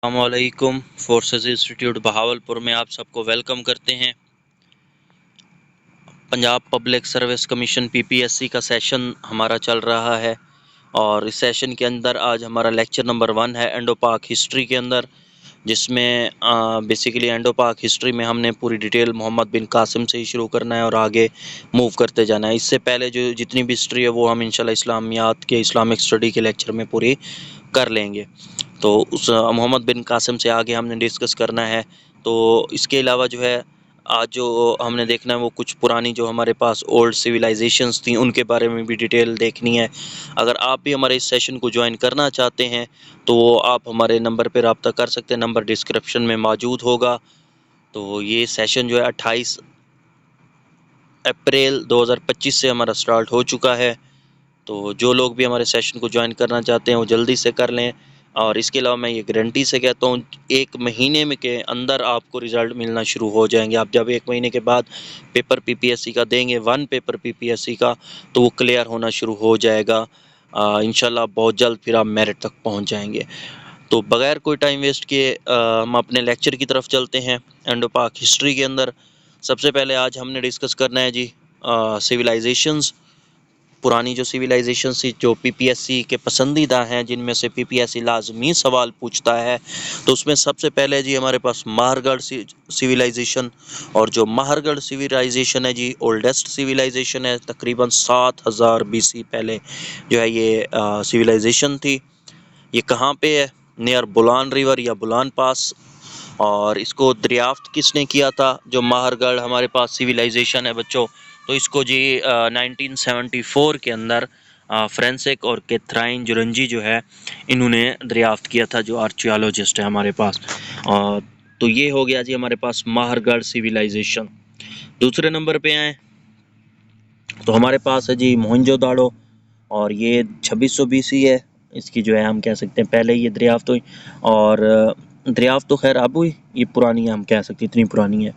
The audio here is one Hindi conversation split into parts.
अस्सलामुअलैकुम। फोर्सेस इंस्टीट्यूट बहावलपुर में आप सबको वेलकम करते हैं। Punjab public service commission PPSC का सेशन हमारा चल रहा है और इस सेशन के अंदर आज हमारा लेक्चर नंबर 1 है इंडो पाक हिस्ट्री के अंदर, जिसमें बेसिकली इंडो पाक हिस्ट्री में हमने पूरी डिटेल मोहम्मद बिन कासिम से ही शुरू करना है और आगे मूव करते जाना है। इससे पहले जो जितनी भी हिस्ट्री है वो हम इंशाल्लाह इस्लामियात के इस्लामिक स्टडी के लेक्चर में पूरी कर लेंगे। तो उस मोहम्मद बिन कासिम से आगे हमने डिस्कस करना है। तो इसके अलावा जो है आज जो हमने देखना है वो कुछ पुरानी जो हमारे पास ओल्ड सिविलाइजेशंस थी उनके बारे में भी डिटेल देखनी है। अगर आप भी हमारे इस सेशन को ज्वाइन करना चाहते हैं तो आप हमारे नंबर पर रब्ता कर सकते हैं, नंबर डिस्क्रिप्शन में मौजूद होगा। तो ये सेशन जो है 28 अप्रैल 2025 से हमारा स्टार्ट हो चुका है। तो जो लोग भी हमारे सेशन को ज्वाइन करना चाहते हैं वो जल्दी से कर लें। और इसके अलावा मैं ये गारंटी से कहता हूँ 1 महीने में के अंदर आपको रिज़ल्ट मिलना शुरू हो जाएंगे। आप जब 1 महीने के बाद पेपर पीपीएससी का देंगे, 1 पेपर पीपीएससी का, तो वो क्लियर होना शुरू हो जाएगा। इंशाल्लाह बहुत जल्द फिर आप मेरिट तक पहुँच जाएंगे। तो बगैर कोई टाइम वेस्ट किए हम अपने लेक्चर की तरफ चलते हैं। इंडो पाक हिस्ट्री के अंदर सबसे पहले आज हमने डिस्कस करना है जी सिविलाइजेशंस। पुरानी जो सिविलाइजेशन थी जो पीपीएससी के पसंदीदा हैं, जिनमें से पीपीएससी लाजमी सवाल पूछता है, तो उसमें सबसे पहले जी हमारे पास महरगढ़ सिविलाइजेशन। और जो महरगढ़ सिविलाइजेशन है जी ओल्डेस्ट सिविलाइजेशन है, तकरीबन 7000 बीसी पहले जो है ये सिविलाइजेशन थी। ये कहाँ पे है? नियर बुलान रिवर या बुलान पास। और इसको दरियाफ्त किसने किया था? जो महरगढ़ हमारे पास सिविलाइजेशन है बच्चों, तो इसको जी 1974 के अंदर फ्रेंसिक और कैथराइन जुरंजी जो है इन्होंने दरियाफ्त किया था, जो आर्कियोलॉजिस्ट है हमारे पास। तो ये हो गया जी हमारे पास महरगढ़ सिविलाइजेशन। दूसरे नंबर पे आए तो हमारे पास है जी मोहनजोदाड़ो, और ये 2600 बीसी है। इसकी जो है हम कह सकते हैं पहले ये दरियाफ्त हुई, और दरियाफ्त तो खैर अब हुई, ये पुरानी है, हम कह सकते हैं इतनी पुरानी है।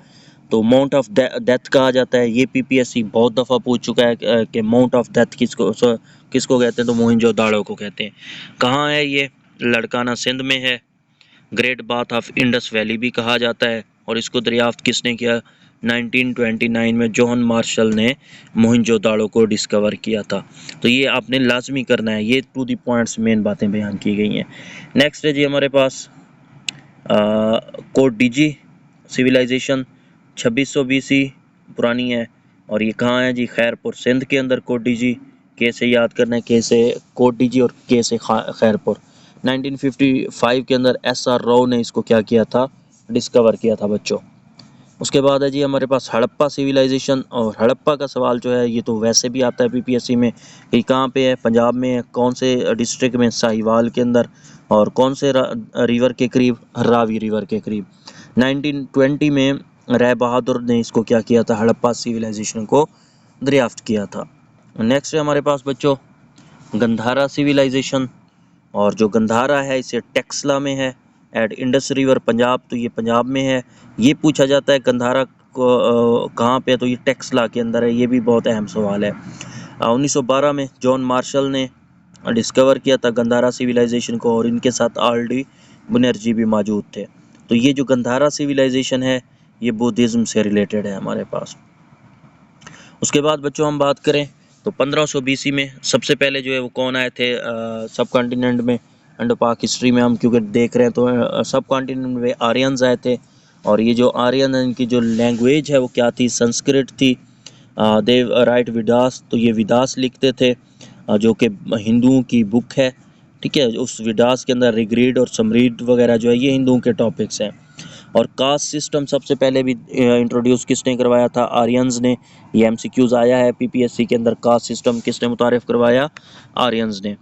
तो माउंट ऑफ डेथ कहा जाता है। ये पीपीएससी बहुत दफ़ा पूछ चुका है कि माउंट ऑफ डेथ किसको कहते हैं, तो मोहनजोदाड़ो को कहते हैं। कहाँ है ये? लड़काना सिंध में है। Great bath of Indus valley भी कहा जाता है। और इसको दरियाफ्त किसने किया? 1929 में जॉन मार्शल ने मोहनजोदाड़ो को डिस्कवर किया था। तो ये आपने लाजमी करना है, ये टू दी पॉइंट्स मेन बातें बयान की गई हैं। नेक्स्ट है जी हमारे पास कोडिजी सिविलाइजेशन, 2600 बीसी पुरानी है। और ये कहाँ है जी? खैरपुर सिंध के अंदर कोडिजी। कैसे याद करना है? कैसे कोडिजी और कैसे खैरपुर। 1955 के अंदर एसआर राव ने इसको क्या किया था? डिस्कवर किया था बच्चों। उसके बाद है जी हमारे पास हड़प्पा सिविलाइजेशन। और हड़प्पा का सवाल जो है ये तो वैसे भी आता है पीपीएससी में कि कहाँ पे है? पंजाब में है। कौन से डिस्ट्रिक्ट में? साहिवाल के अंदर। और कौन से रिवर के करीब? रावी रिवर के करीब। 1920 में राय बहादुर ने इसको क्या किया था? हड़प्पा सिविलाइजेशन को दरियाफ्त किया था। नेक्स्ट है हमारे पास बच्चों गंधारा सिविलाइजेशन। और जो गंधारा है इसे टेक्सला में है, एट इंडस रिवर पंजाब। तो ये पंजाब में है। ये पूछा जाता है गंधारा को कहाँ पे है, तो ये टेक्सला के अंदर है। ये भी बहुत अहम सवाल है। 1912 में जॉन मार्शल ने डिस्कवर किया था गंधारा सिविलाइजेशन को, और इनके साथ आर.डी. बनर्जी भी मौजूद थे। तो ये जो गंधारा सिविलाइजेशन है ये बुद्धिज़्म से रिलेटेड है हमारे पास। उसके बाद बच्चों हम बात करें तो 1500 बीसी में सबसे पहले जो है वो कौन आए थे सब कॉन्टिनेंट में? इंडो पाक हिस्ट्री में हम क्योंकि देख रहे हैं तो सब कॉन्टिनेंट में आर्यंस आए थे। और ये जो आर्यन है इनकी जो लैंग्वेज है वो क्या थी? संस्कृत थी। देव राइट विदास, तो ये विदास लिखते थे जो कि हिंदुओं की बुक है। ठीक है, उस विदास के अंदर ऋग्वेद और समृद्ध वगैरह जो है ये हिंदुओं के टॉपिक्स हैं। और कास्ट सिस्टम सबसे पहले भी इंट्रोड्यूस किसने करवाया था? आर्यंस ने। ये एमसीक्यूज आया है पीपीएससी के अंदर। कास्ट सिस्टम किसने मुतारिफ करवाया? आर्यंस ने।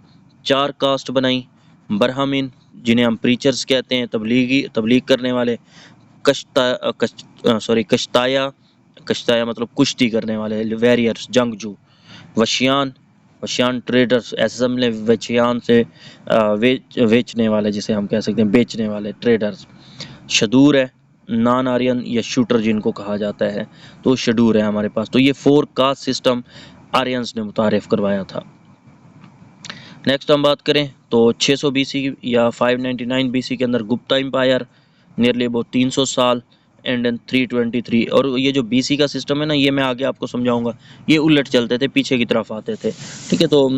4 कास्ट बनाई। ब्राह्मण जिन्हें हम प्रीचर्स कहते हैं, तबलीग करने वाले। कश्ताया मतलब कुश्ती करने वाले, वैरियर्स जंगजू। वशियान ट्रेडर्स, ऐसे समझ लें वशियान से बेचने वाले, जिसे हम कह सकते हैं बेचने वाले, ट्रेडर्स। शदूर है नॉन आर्यन या शूटर जिनको कहा जाता है, तो शदूर है हमारे पास। तो ये 4 कास्ट सिस्टम आर्यंस ने मुतारिफ करवाया था। नेक्स्ट हम बात करें तो 600 बीसी या 599 बीसी के अंदर गुप्ता एम्पायर, नियरली अबाउट 300 साल, एंड देन 323। और ये जो बीसी का सिस्टम है ना, ये मैं आगे आपको समझाऊंगा, ये उलट चलते थे, पीछे की तरफ आते थे, ठीक है। तो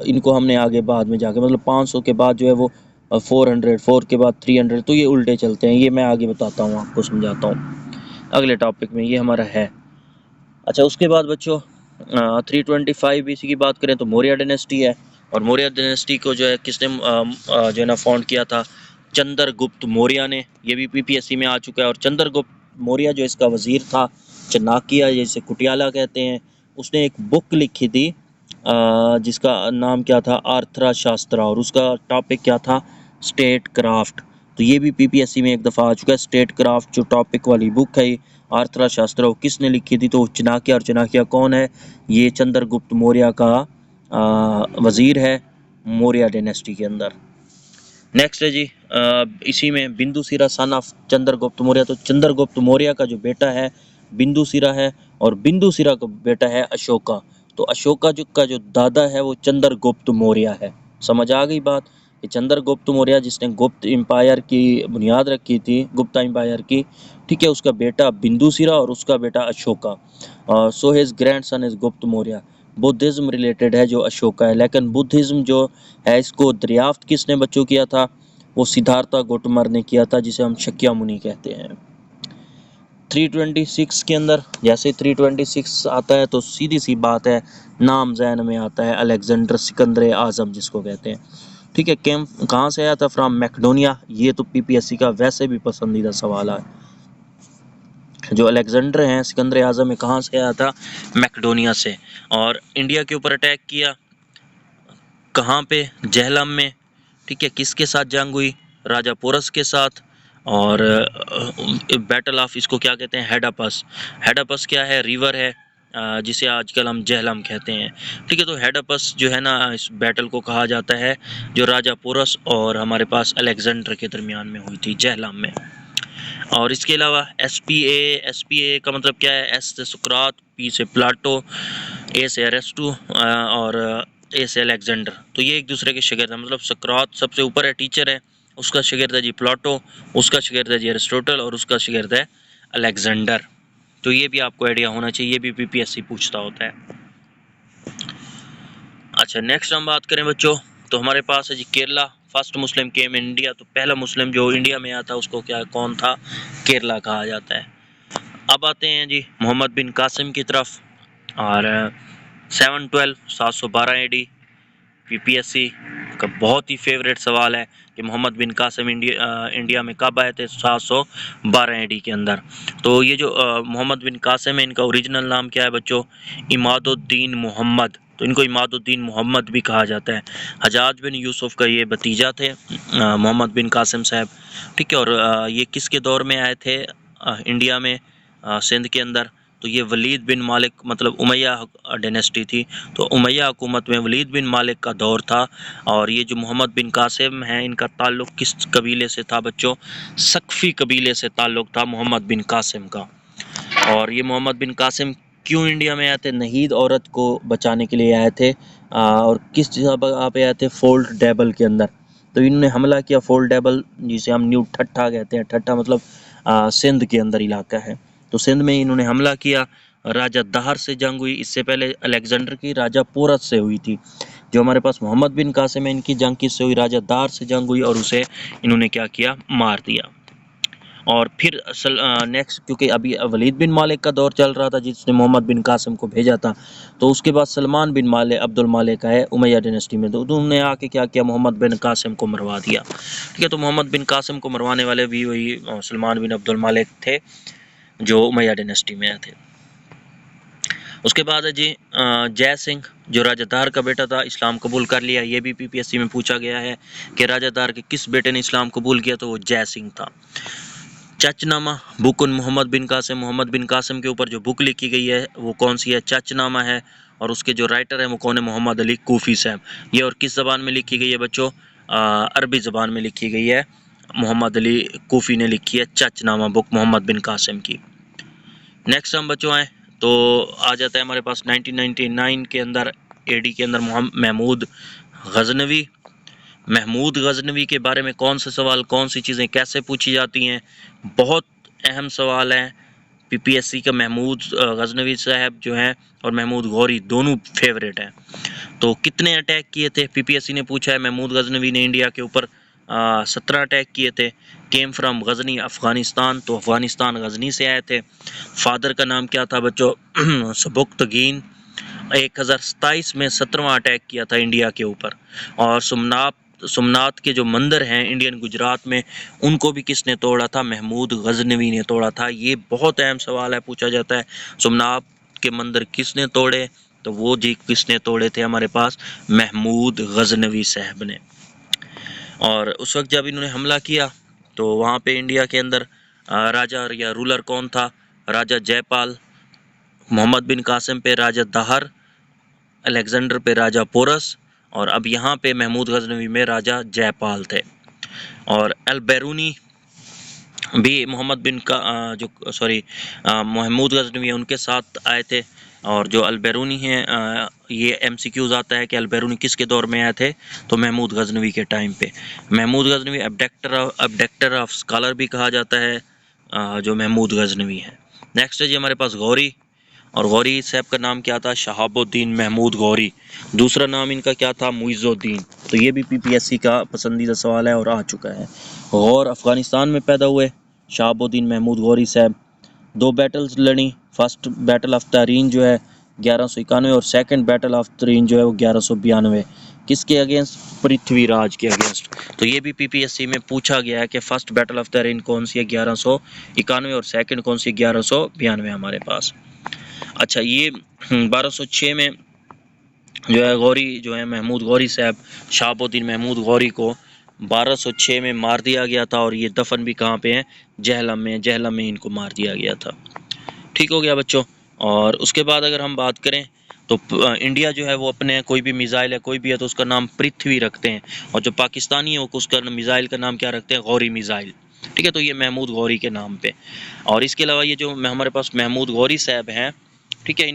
इनको हमने आगे बाद में जाके, मतलब 500 के बाद जो है वो 400 के बाद 300, तो ये उल्टे चलते हैं, ये मैं आगे बताता हूँ, आपको समझाता हूँ अगले टॉपिक में, ये हमारा है। अच्छा, उसके बाद बच्चों 325 बीसी की बात करें तो मौर्य डायनेस्टी है। और मौर्य डायनेस्टी को जो है किसने जो है ना फाउंड किया था, चंद्रगुप्त मौर्य ने। ये भी पीपीएससी में आ चुका है। और चंद्रगुप्त मौर्य जो इसका वजीर था, चाणक्य जैसे कुटियाला कहते हैं, उसने एक बुक लिखी थी जिसका नाम क्या था, अर्थशास्त्र, और उसका टॉपिक क्या था, स्टेट क्राफ्ट। तो ये भी पीपीएससी में एक दफ़ा आ चुका है। स्टेट क्राफ्ट जो टॉपिक वाली बुक है, अर्थशास्त्र, वो किसने लिखी थी, तो चाणक्य। और चाणक्य कौन है, ये चंद्रगुप्त मौर्य का वजीर है मौर्य डायनेस्टी के अंदर। नेक्स्ट है जी इसी में बिंदुसारा सन ऑफ चंद्रगुप्त मौर्य। तो चंद्रगुप्त मौर्य का जो बेटा है बिंदुसारा है, और बिंदुसारा का बेटा है अशोका। तो अशोका जो का जो दादा है वो चंद्रगुप्त मौर्य है। समझ आ गई बात, कि चंद्रगुप्त मौर्य जिसने गुप्त एम्पायर की बुनियाद रखी थी, गुप्ता एम्पायर की, ठीक है, उसका बेटा बिंदुसारा और उसका बेटा Ashoka. So his grandson is गुप्त मौर्य। बुद्धिज्म रिलेटेड है जो अशोका है, लेकिन बुद्धिज्म जो है इसको दरियाफ्त किसने बच्चों किया था, वो सिद्धार्था गौतमर ने किया था, जिसे हम शाक्यमुनि कहते हैं। 326 के अंदर जैसे 326 आता है तो सीधी सी बात है, नाम जहन में आता है, अलेक्जेंडर सिकंदर आजम जिसको कहते हैं, ठीक है। कैम कहाँ से आया था, फ्रॉम मैकेडोनिया। ये तो पीपीएससी का वैसे भी पसंदीदा सवाल है। जो अलेक्जेंडर हैं सिकंदर आजम, कहाँ से आया था, मैकेडोनिया से। और इंडिया के ऊपर अटैक किया कहाँ पे, जहलम में, ठीक है। किसके साथ जंग हुई, राजा पोरस के साथ। और बैटल ऑफ, इसको क्या कहते हैं, हेडापस। हेडापस क्या है, रिवर है जिसे आजकल हम जहलम कहते हैं, ठीक है। तो हेडापस जो है ना, इस बैटल को कहा जाता है जो राजा पोरस और हमारे पास अलेक्जेंडर के दरमियान में हुई थी जहलम में। और इसके अलावा एस पी ए का मतलब क्या है, एस से सुकरात, पी से प्लाटो, ए से अरेस्टू और ए से अलेक्जेंडर। तो ये एक दूसरे के शागिर्द हैं, मतलब सुकरात सबसे ऊपर है, टीचर है, उसका शागिर्द है जी प्लाटो, उसका शागिर्द है जी अरिस्टोटल, और उसका शागिर्द है अलेक्जेंडर। तो ये भी आपको आइडिया होना चाहिए, ये भी पीपीएससी पूछता होता है। अच्छा, नेक्स्ट हम बात करें बच्चों, तो हमारे पास है जी Kerala. First Muslim came in India. तो पहला मुस्लिम जो इंडिया में आया था उसको क्या कौन था, केरला कहा जाता है। अब आते हैं जी मोहम्मद बिन कासिम की तरफ। और 712 AD, पीपीएससी का बहुत ही फेवरेट सवाल है कि मोहम्मद बिन कासिम इंडिया में कब आए थे, 712 AD के अंदर। तो ये जो मोहम्मद बिन कासिम है, इनका ओरिजिनल नाम क्या है बच्चों, इमादुद्दीन मोहम्मद। तो इनको इमादुद्दीन मोहम्मद भी कहा जाता है। हजाज बिन यूसुफ का ये भतीजा थे मोहम्मद बिन कासिम साहब, ठीक है। और ये किसके दौर में आए थे इंडिया में, सिंध के अंदर। तो ये वलीद बिन मालिक, मतलब उमैया डायनेस्टी थी, तो उमैया हुकूमत में वलीद बिन मालिक का दौर था। और ये जो मोहम्मद बिन कासिम हैं, इनका ताल्लुक़ किस कबीले से था बच्चों, सकफ़ी कबीले से ताल्लुक़ था मोहम्मद बिन कासिम का। और ये मोहम्मद बिन कासिम क्यों इंडिया में आए थे, नहीद औरत को बचाने के लिए आए थे। और किस जगह पे आए थे, फोल्ड डेबल के अंदर। तो इन्होंने हमला किया फोल्ड डेबल, जिसे हम न्यू ठट्ठा कहते हैं। ठट्ठा मतलब सिंध के अंदर इलाका है। तो सिंध में इन्होंने हमला किया। राजा दाहर से जंग हुई, इससे पहले अलेक्जेंडर की राजा पोरस से हुई थी। जो हमारे पास मोहम्मद बिन कासिम है, इनकी जंग किससे हुई, राजा दाहर से जंग हुई, और उसे इन्होंने क्या किया, मार दिया। और फिर नेक्स्ट, क्योंकि अभी वलीद बिन मालिक का दौर चल रहा था जिसने मोहम्मद बिन कासिम को भेजा था, तो उसके बाद सलमान बिन मालिक, अब्दुल मालिक आए उमैया डायनेस्टी में। तो उन्होंने आके क्या किया, मोहम्मद बिन कासिम को मरवा दिया, ठीक है। तो मोहम्मद बिन कासिम को मरवाने वाले भी वही सलमान बिन अब्दुल मालिक थे जो उमैया डायनेस्टी में आए थे। उसके बाद है जी जय सिंह, जो राजा दार का बेटा था, इस्लाम कबूल कर लिया। ये भी पीपीएससी में पूछा गया है कि राजा दार के किस बेटे ने इस्लाम कबूल किया, तो वो जय सिंह था। चचनामा, बुकुन मोहम्मद बिन कासिम के ऊपर जो बुक लिखी गई है वो कौन सी है, चचनामा है। और उसके जो राइटर है वो कौन है, मोहम्मद अली कूफी साहब। ये और किस ज़बान में लिखी गई है बच्चों, अरबी ज़बान में लिखी गई है। मोहम्मद अली कूफी ने लिखी है चचनामा बुक मोहम्मद बिन कासिम की। नेक्स्ट हम बच्चों आए तो आ जाता है हमारे पास 1999 के अंदर, एडी के अंदर महमूद गजनवी। महमूद गजनवी के बारे में कौन से सवाल, कौन सी चीज़ें कैसे पूछी जाती हैं, बहुत अहम सवाल है पीपीएससी का। महमूद गजनवी साहब जो हैं और महमूद गौरी दोनों फेवरेट हैं। तो कितने अटैक किए थे पीपीएससी ने पूछा है। महमूद गजनवी ने इंडिया के ऊपर 17 अटैक किए थे। केम फ्रॉम गजनी अफ़गानिस्तान, तो अफ़गानिस्तान गजनी से आए थे। फादर का नाम क्या था बच्चों? सबुक्तगीन। 1027 में 17वां अटैक किया था इंडिया के ऊपर। और सोमनाथ के जो मंदिर हैं इंडियन गुजरात में, उनको भी किसने तोड़ा था? महमूद गजनवी ने तोड़ा था। ये बहुत अहम सवाल है, पूछा जाता है सोमनाथ के मंदिर किसने तोड़े? तो वो जी किसने तोड़े थे हमारे पास? महमूद गजनवी साहब ने। और उस वक्त जब इन्होंने हमला किया तो वहाँ पे इंडिया के अंदर राजा या रूलर कौन था? राजा जयपाल। मोहम्मद बिन कासिम पे राजा दाहर, अलेक्जेंडर पे राजा पोरस, और अब यहाँ पे महमूद गजनवी में राजा जयपाल थे। और अल बैरूनी भी मोहम्मद बिन का महमूद गजनवी उनके साथ आए थे। और जो अल बैरूनी हैं, ये एमसीक्यूज आता है कि अल बैरूनी किसके दौर में आए थे? तो महमूद गजनवी के टाइम पे। Mahmud Ghaznavi abductor of scholar भी कहा जाता है जो महमूद गजनवी है। नेक्स्ट है जी हमारे पास गौरी। और गौरी साहब का नाम क्या था? शहाबुद्दीन महमूद गौरी। दूसरा नाम इनका क्या था? मुइज़ुद्दीन। तो ये भी पीपीएससी का पसंदीदा सवाल है और आ चुका है। गौर अफ़गानिस्तान में पैदा हुए शहाबुद्दीन महमूद गौरी साहब। 2 बैटल्स लड़ी। फर्स्ट बैटल ऑफ तारीन जो है 1191 और सेकंड बैटल ऑफ तारीन जो है वो 1192। किसके अगेंस्ट? पृथ्वीराज के अगेंस्ट। तो ये भी पीपीएससी में पूछा गया है कि फर्स्ट बैटल ऑफ तारीन कौन सी है? 1191 और सेकंड कौन सी? 1192 हमारे पास। अच्छा, ये 1206 में जो है गौरी जो है महमूद गौरी साहब, शहाबुद्दीन महमूद गौरी को 1206 में मार दिया गया था। और ये दफन भी कहाँ पे है? जहलम में। जहलम में इनको मार दिया गया था। ठीक हो गया बच्चों। और उसके बाद अगर हम बात करें तो इंडिया जो है वो अपने कोई भी मिसाइल है कोई भी है तो उसका नाम पृथ्वी रखते हैं। और जो पाकिस्तानी है वो उसका मिसाइल का नाम क्या रखते हैं? गौरी मिसाइल। ठीक है, तो ये महमूद गौरी के नाम पे। और इसके अलावा ये जो हमारे पास महमूद गौरी साहब हैं, ठीक है,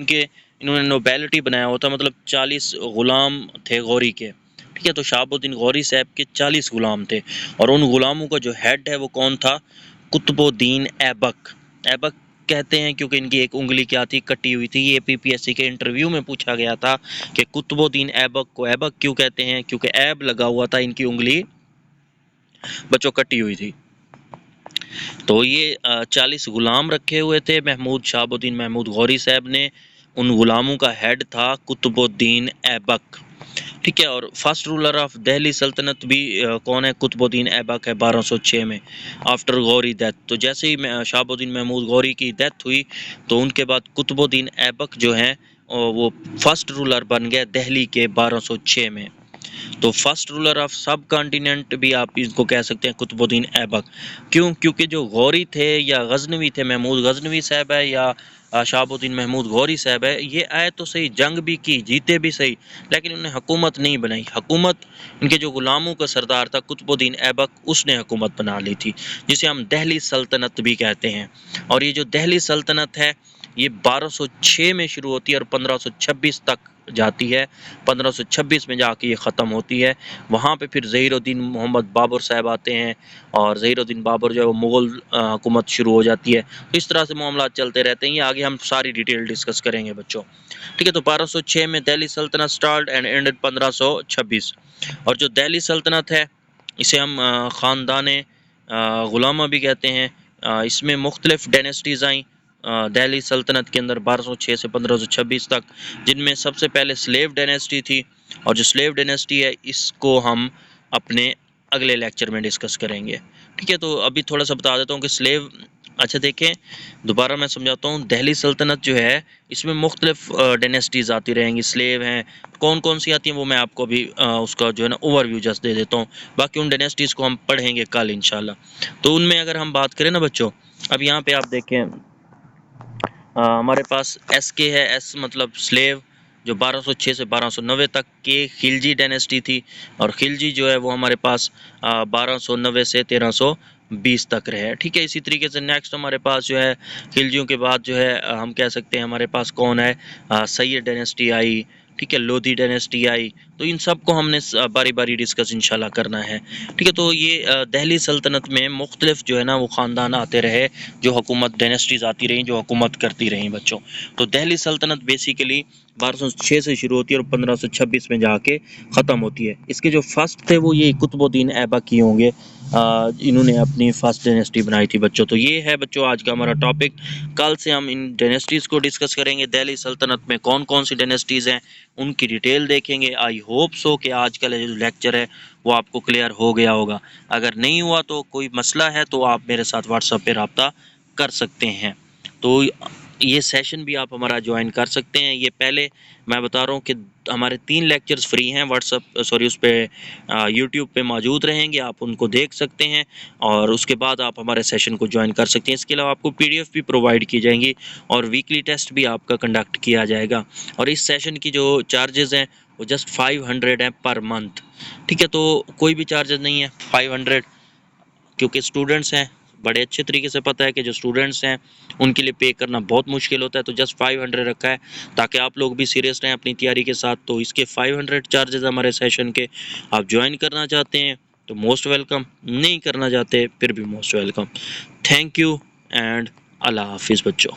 इन्होंने नोबेलिटी बनाया हुआ था, मतलब 40 गुलाम थे गौरी के। ठीक है, तो शहाबुद्दीन गौरी साहब के 40 गुलाम थे। और उन गुलामों का जो हेड है वो कौन था? कुतुबुद्दीन ऐबक। ऐबक कहते हैं क्योंकि इनकी एक उंगली क्या थी? कटी हुई थी। ये पीपीएससी के इंटरव्यू में पूछा गया था कि कुतुबुद्दीन ऐबक को ऐबक क्यों कहते हैं? क्योंकि ऐब लगा हुआ था, इनकी उंगली बच्चों कटी हुई थी। तो ये 40 गुलाम रखे हुए थे शहाबुद्दीन महमूद गौरी साहब ने। उन गुलामों का हेड था कुतुबुद्दीन ऐबक। ठीक है, और फर्स्ट रूलर ऑफ दिल्ली सल्तनत भी कौन है? कुतुबुद्दीन ऐबक है 1206 में आफ्टर गौरी डेथ। तो जैसे ही शहाबुद्दीन महमूद गौरी की डेथ हुई तो उनके बाद कुतुबुद्दीन ऐबक जो हैं वो फर्स्ट रूलर बन गए दिल्ली के 1206 में। तो फर्स्ट रूलर ऑफ सब कॉन्टिनेंट भी आप इसको कह सकते हैं कुतुबुद्दीन ऐबक। क्यों? क्योंकि जो गौरी थे या गजनवी थे, महमूद गजनवी साहब है या शहाबुद्दीन महमूद गौरी साहब है, ये आए तो सही, जंग भी की, जीते भी सही, लेकिन उन्हें हुकूमत नहीं बनाई। हुकूमत इनके जो गुलामों का सरदार था कुतुबुद्दीन ऐबक, उसने हुकूमत बना ली थी, जिसे हम दिल्ली सल्तनत भी कहते हैं। और ये जो दिल्ली सल्तनत है ये 1206 में शुरू होती है और 1526 तक जाती है। 1526 में जाके ये ख़त्म होती है। वहाँ पे फिर ज़हीरुद्दीन मोहम्मद बाबर साहब आते हैं और ज़हीरुद्दीन बाबर जो है वो मुग़ल हुकूमत शुरू हो जाती है। तो इस तरह से मामला चलते रहते हैं। ये आगे हम सारी डिटेल डिस्कस करेंगे बच्चों। ठीक है, तो 1206 में दिल्ली सल्तनत स्टार्ट एंड एंडेड 1526। और जो दिल्ली सल्तनत है इसे हम ख़ानदान ग़ुलामा भी कहते हैं। इसमें मुख्तलिफ़ डायनेस्टीज़ आई दिल्ली सल्तनत के अंदर 1206 से 1526 तक, जिनमें सबसे पहले स्लेव डायनेस्टी थी। और जो स्लेव डायनेस्टी है इसको हम अपने अगले लेक्चर में डिस्कस करेंगे। ठीक है, तो अभी थोड़ा सा बता देता हूँ कि स्लेव, अच्छा देखें दोबारा मैं समझाता हूँ। दिल्ली सल्तनत जो है इसमें मुख्तलिफ डायनेस्टीज़ आती रहेंगी। स्लेव हैं, कौन कौन सी आती हैं वो मैं आपको अभी उसका जो है ना ओवरव्यू जस्ट दे देता हूँ। बाकी उन डायनेस्टीज़ को हम पढ़ेंगे कल इंशाल्लाह। तो उनमें अगर हम बात करें ना बच्चों, अब यहाँ पे आप देखें हमारे पास SK है। S मतलब स्लेव, जो 1206 से 1290 तक के खिलजी डायनेस्टी थी। और खिलजी जो है वो हमारे पास 1290 से 1320 तक रहे। ठीक है, इसी तरीके से नेक्स्ट हमारे पास जो है खिलजियों के बाद जो है हम कह सकते हैं हमारे पास कौन है? सैयद डायनेस्टी आई। ठीक है, लोधी डायनेस्टी आई, तो इन सब को हमने बारी बारी डिस्कस इंशाल्लाह करना है। ठीक है, तो ये दिल्ली सल्तनत में मुख्तलिफ जो है ना वो ख़ानदान आते रहे, जो हुकूमत डायनेस्टीज़ आती रहीं, जो हुकूमत करती रहीं बच्चों। तो दिल्ली सल्तनत बेसिकली 1206 से शुरू होती है और 1526 में जाके ख़त्म होती है। इसके जो फर्स्ट थे वो ये कुतुबुद्दीन ऐबकी होंगे, इन्होंने अपनी फर्स्ट डायनेस्टी बनाई थी बच्चों। तो ये है बच्चों आज का हमारा टॉपिक। कल से हम इन डायनेस्टीज़ को डिस्कस करेंगे। दिल्ली सल्तनत में कौन कौन सी डायनेस्टीज़ हैं उनकी डिटेल देखेंगे। आई होप सो कि आज का जो लेक्चर है वो आपको क्लियर हो गया होगा। अगर नहीं हुआ तो कोई मसला है तो आप मेरे साथ व्हाट्सएप पे रब्ता कर सकते हैं। तो ये सेशन भी आप हमारा ज्वाइन कर सकते हैं। ये पहले मैं बता रहा हूँ कि हमारे 3 लेक्चर्स फ्री हैं उस पर यूट्यूब पे मौजूद रहेंगे, आप उनको देख सकते हैं और उसके बाद आप हमारे सेशन को ज्वाइन कर सकते हैं। इसके अलावा आपको पीडीएफ भी प्रोवाइड की जाएंगी और वीकली टेस्ट भी आपका कंडक्ट किया जाएगा। और इस सेशन की जो चार्जेस हैं वो जस्ट 500 हैं पर मंथ। ठीक है, तो कोई भी चार्जेस नहीं है, 500, क्योंकि स्टूडेंट्स हैं, बड़े अच्छे तरीके से पता है कि जो स्टूडेंट्स हैं उनके लिए पे करना बहुत मुश्किल होता है। तो जस्ट 500 रखा है ताकि आप लोग भी सीरियस रहें अपनी तैयारी के साथ। तो इसके 500 चार्जेस हमारे सेशन के। आप ज्वाइन करना चाहते हैं तो मोस्ट वेलकम, नहीं करना चाहते फिर भी most welcome. Thank you and अल्लाह हाफिज़ बच्चों।